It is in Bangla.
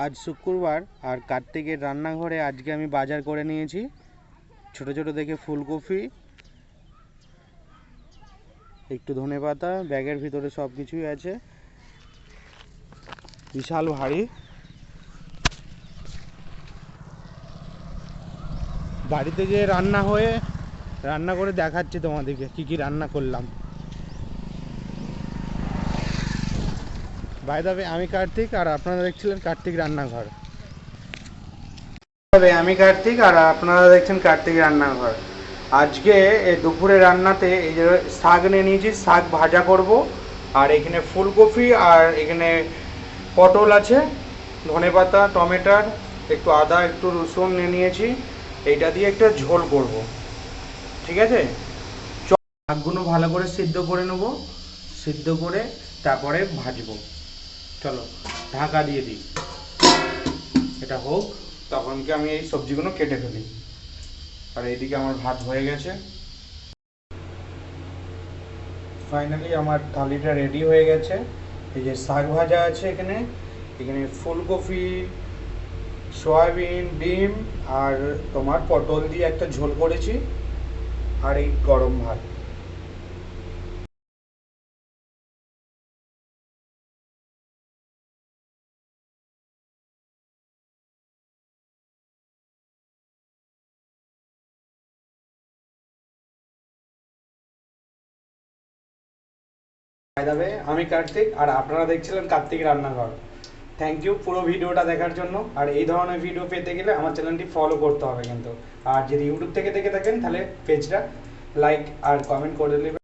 আজ শুক্রবার আর কার্তিকের রান্নাঘরে আজকে আমি বাজার করে নিয়েছি ছোট ছোট দেখে ফুলকপি, একটু ধনেপাতা, ব্যাগের ভিতরে সব কিছুই আছে, বিশাল ভারী। বাড়িতে যে রান্না করে দেখাচ্ছি তোমাদেরকে কি কি রান্না করলাম। বাই দ্য ওয়ে, আমি কার্তিক আর আপনারা দেখছিলেন কার্তিক রান্নাঘর। আমি কার্তিক আর আপনারা দেখছেন কার্তিক রান্নাঘর। আজকে এই দুপুরে রান্নাতে এই যে শাক নিয়ে নিয়েছি, শাক ভাজা করব। আর এখানে ফুলকপি আর এখানে পটল আছে, ধনেপাতা, টমেটোর, একটু আদা, একটু রসুন নিয়ে নিয়েছি। এইটা দিয়ে একটা ঝোল করব, ঠিক আছে। শাকগুলো ভালো করে সিদ্ধ করে নেব, সিদ্ধ করে তারপরে ভাজবো। চলো ঢাকা দিয়ে দিই, এটা হোক, তখন কি আমি এই সবজিগুলো কেটে ফেলি। আর এইদিকে আমার ভাত হয়ে গেছে। ফাইনালি আমার থালিটা রেডি হয়ে গেছে। এই যে শাক ভাজা আছে এখানে, এখানে ফুলকপি, সয়াবিন, ডিম আর তোমার পটল দিয়ে একটা ঝোল করেছি, আর এই গরম ভাত। আমি কার্তিক আর আপনারা দেখছিলেন কার্তিক রান্নাঘর। থ্যাংক ইউ পুরো ভিডিওটা দেখার জন্য। আর এই ধরনের ভিডিও পেতে গেলে আমার চ্যানেলটি ফলো করতে হবে কিন্তু। আর যদি ইউটিউব থেকে দেখে থাকেন তাহলে পেজটা লাইক আর কমেন্ট করে দেবেন।